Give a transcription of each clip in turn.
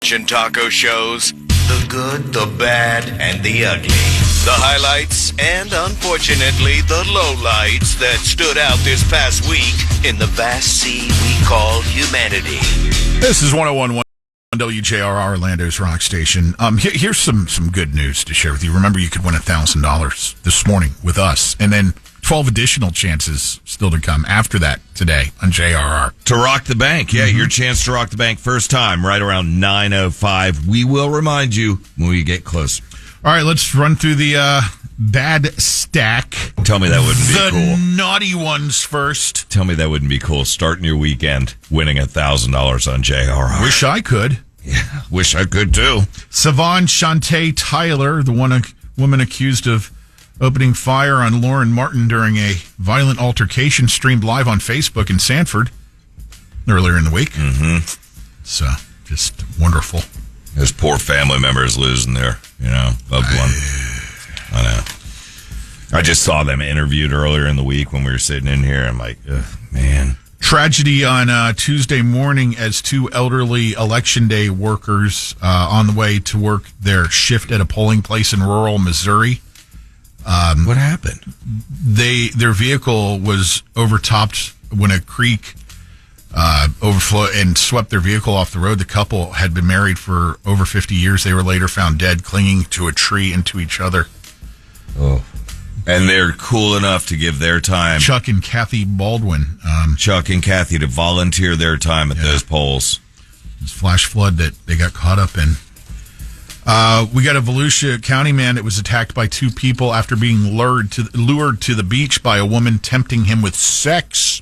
action taco shows. The good, the bad, and the ugly. The highlights and, unfortunately, the lowlights that stood out this past week in the vast sea we call humanity. This is 101.1 WJR Orlando's Rock Station. Here's some good news to share with you. Remember, you could win $1,000 this morning with us, and then 12 additional chances still to come after that today on JRR. To rock the bank. Yeah, your chance to rock the bank first time right around 9:05. We will remind you when we get closer. All right, let's run through the bad stack. Tell me that wouldn't be cool. The naughty ones first. Tell me that wouldn't be cool. Starting your weekend, winning $1,000 on JRR. Wish I could. Yeah, wish I could too. Savon Shantae Tyler, the woman accused of opening fire on Lauren Martin during a violent altercation streamed live on Facebook in Sanford earlier in the week. Mm-hmm. It's just wonderful. His poor family members losing their, loved one. I know. I just saw them interviewed earlier in the week when we were sitting in here. I'm like, man. Tragedy on Tuesday morning as two elderly Election Day workers on the way to work their shift at a polling place in rural Missouri. What happened? Their vehicle was overtopped when a creek overflowed and swept their vehicle off the road. The couple had been married for over 50 years. They were later found dead, clinging to a tree and to each other. Oh. And they're cool enough to give their time. Chuck and Kathy Baldwin. Chuck and Kathy to volunteer their time at those polls. This flash flood that they got caught up in. We got a Volusia County man that was attacked by two people after being lured to the beach by a woman tempting him with sex.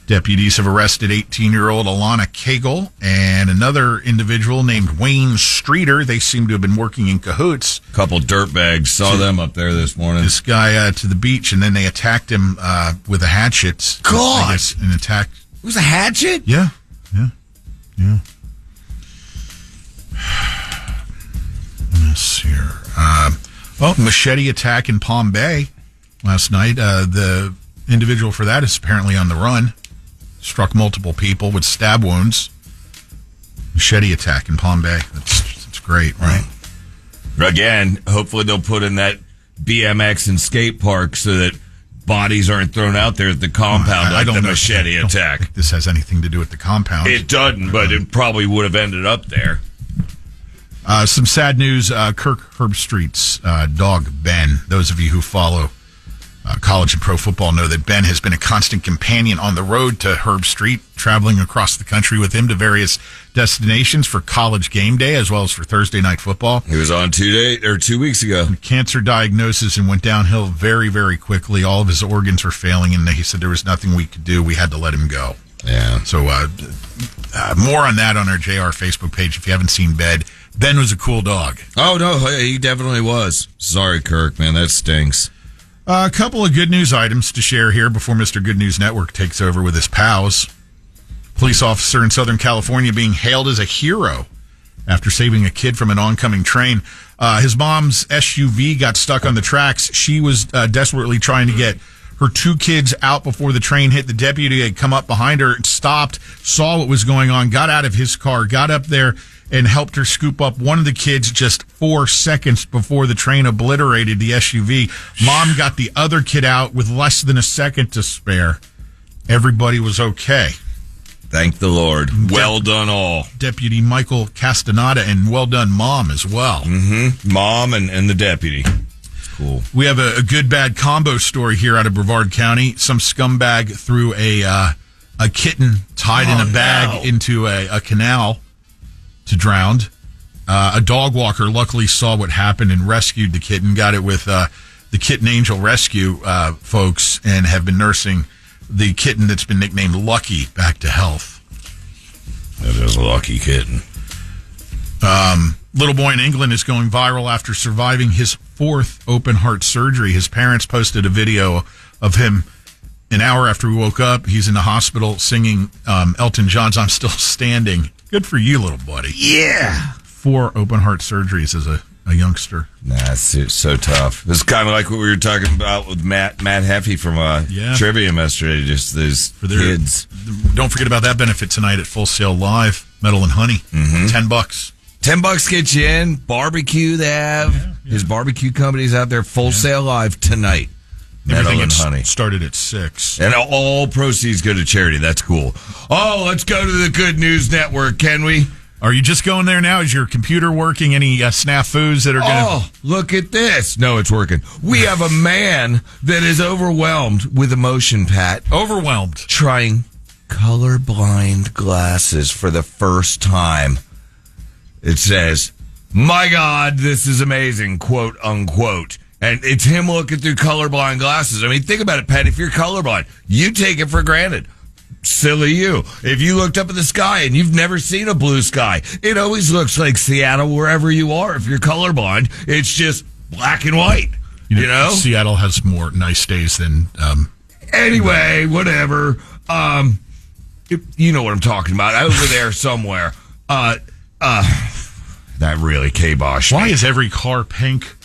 Deputies have arrested 18-year-old Alana Cagle and another individual named Wayne Streeter. They seem to have been working in cahoots. Couple dirtbags. Saw them up there this morning. This guy to the beach, and then they attacked him with a hatchet. God! I guess, an attack. It was a hatchet? Yeah. Let's here. Machete attack in Palm Bay last night. The individual for that is apparently on the run. Struck multiple people with stab wounds. Machete attack in Palm Bay. That's great, right? Again, hopefully they'll put in that BMX and skate park so that bodies aren't thrown out there at the compound like the machete attack. I don't think this has anything to do with the compound. It doesn't, but it probably would have ended up there. Some sad news. Kirk Herbstreit's dog, Ben. Those of you who follow college and pro football know that Ben has been a constant companion on the road to Herbstreit, traveling across the country with him to various destinations for college game day as well as for Thursday night football. He was on 2 weeks ago. Cancer diagnosis and went downhill very, very quickly. All of his organs were failing, and he said there was nothing we could do. We had to let him go. Yeah. So more on that on our JR Facebook page if you haven't seen Ben. Ben was a cool dog. Oh, no, he definitely was. Sorry, Kirk, man, that stinks. A couple of good news items to share here before Mr. Good News Network takes over with his pals. Police officer in Southern California being hailed as a hero after saving a kid from an oncoming train. His mom's SUV got stuck on the tracks. She was desperately trying to get her two kids out before the train hit. The deputy had come up behind her, stopped, saw what was going on, got out of his car, got up there, and helped her scoop up one of the kids just 4 seconds before the train obliterated the SUV. Mom got the other kid out with less than a second to spare. Everybody was okay. Thank the Lord. Well done all. Deputy Michael Castaneda, and well done Mom as well. Mm-hmm. Mom and the deputy. Cool. We have a good bad combo story here out of Brevard County. Some scumbag threw a kitten tied in a bag into a canal to drown. A dog walker luckily saw what happened and rescued the kitten, got it with the Kitten Angel Rescue folks, and have been nursing the kitten that's been nicknamed Lucky back to health. That is a lucky kitten. Little boy in England is going viral after surviving his 4th open heart surgery. His parents posted a video of him an hour after he woke up. He's in the hospital singing Elton John's I'm Still Standing. Good for you, little buddy. Yeah. 4 open heart surgeries as a youngster. Nah, it's so tough. It's kind of like what we were talking about with Matt Heffy from Trivium yesterday, just those kids. Don't forget about that benefit tonight at Full Sail Live, Metal and Honey. Mm-hmm. $10. $10 gets you in. Barbecue they have. His barbecue company's out there. Full Sail Live tonight. Meadow and Honey. Started at 6. And all proceeds go to charity. That's cool. Oh, let's go to the Good News Network, can we? Are you just going there now? Is your computer working? Any snafus that are going to... Oh, look at this. No, it's working. We have a man that is overwhelmed with emotion, Pat. Overwhelmed. Trying colorblind glasses for the first time. It says, "My God, this is amazing," quote unquote. And it's him looking through colorblind glasses. I mean, think about it, Pat. If you're colorblind, you take it for granted. Silly you. If you looked up at the sky and you've never seen a blue sky, it always looks like Seattle wherever you are. If you're colorblind, it's just black and white. You know? Seattle has more nice days than... Anyway, whatever. You know what I'm talking about. Over there somewhere. That really kiboshed me. Why is every car pink?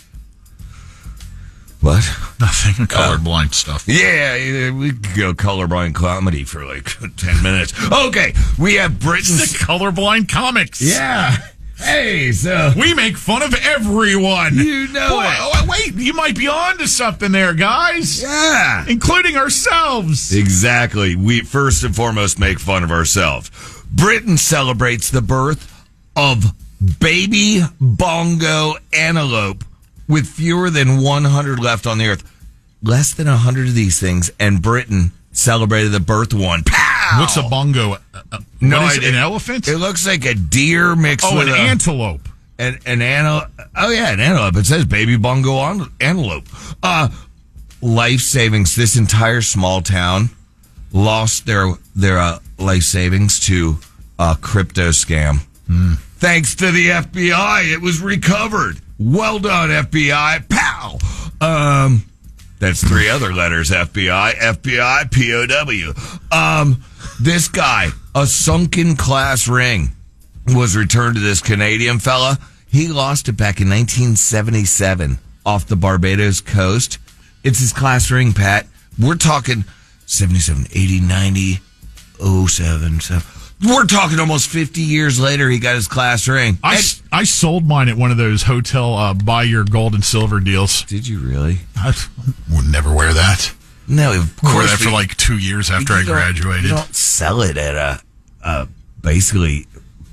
What? Nothing. Colorblind stuff. Yeah, we could go colorblind comedy for like 10 minutes. Okay, we have Britain's... The colorblind comics. Yeah. Hey, so... We make fun of everyone. You know it. Oh, wait, you might be on to something there, guys. Yeah. Including ourselves. Exactly. We first and foremost make fun of ourselves. Britain celebrates the birth of baby bongo antelope with fewer than 100 left on the earth. Less than 100 of these things, and Britain celebrated the birth of one. Pow! What's a bongo? No, what is it, an elephant? It looks like a deer mixed with an antelope. An antelope. Oh, yeah, an antelope. It says baby bongo antelope. Life savings. This entire small town lost their life savings to a crypto scam. Thanks to the FBI, it was recovered. Well done, FBI. Pow! That's 3 other letters, FBI, POW. This guy, a sunken class ring, was returned to this Canadian fella. He lost it back in 1977 off the Barbados coast. It's his class ring, Pat. We're talking 77, 80, 90, 07, 7. We're talking almost 50 years later, he got his class ring. I sold mine at one of those hotel buy your gold and silver deals. Did you really? I would never wear that. No, of course. Wore that for like 2 years after I graduated. You don't sell it at a basically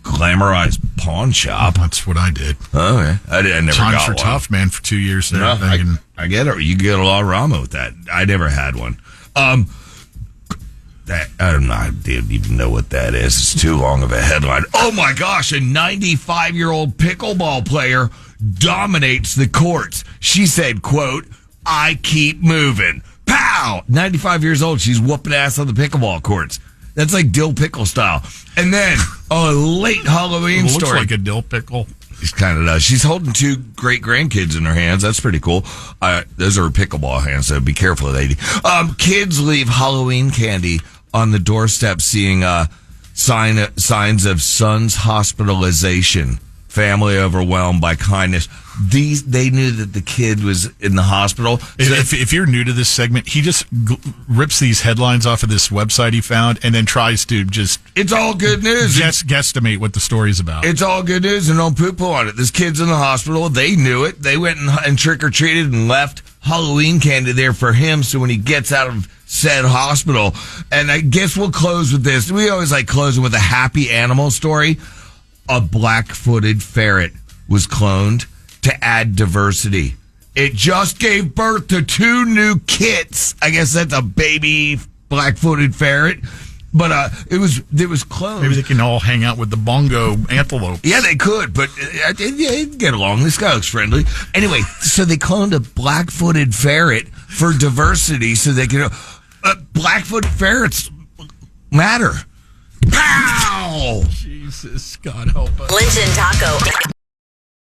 glamorized pawn shop. That's what I did. Oh, yeah. I never got one. Times were tough, man, for 2 years there. No, I get it. You get a lot of rama with that. I never had one. I didn't even know what that is. It's too long of a headline. Oh my gosh, a 95-year-old pickleball player dominates the courts. She said, quote, "I keep moving." Pow! 95 years old, she's whooping ass on the pickleball courts. That's like dill pickle style. And then a late Halloween story. Looks like a dill pickle. It kind of does. She's holding 2 great grandkids in her hands. That's pretty cool. Those are pickleball hands, so be careful, lady. Kids leave Halloween candy on the doorstep, seeing signs of son's hospitalization. Family overwhelmed by kindness. They knew that the kid was in the hospital. If you're new to this segment, he just rips these headlines off of this website he found and then tries to just... It's all good news. Guesstimate what the story's about. It's all good news and don't poo-poo on it. This kid's in the hospital. They knew it. They went and trick-or-treated and left Halloween candy there for him, so when he gets out of said hospital. And I guess we'll close with this. We always like closing with a happy animal story. A black-footed ferret was cloned to add diversity. It just gave birth to 2 new kits. I guess that's a baby black-footed ferret. But it was cloned. Maybe they can all hang out with the bongo antelope. Yeah, they could, but they'd get along. This guy looks friendly. Anyway, so they cloned a black-footed ferret for diversity so they can... black-footed ferrets matter. Pow! Jesus, God help us. Lynch and Taco.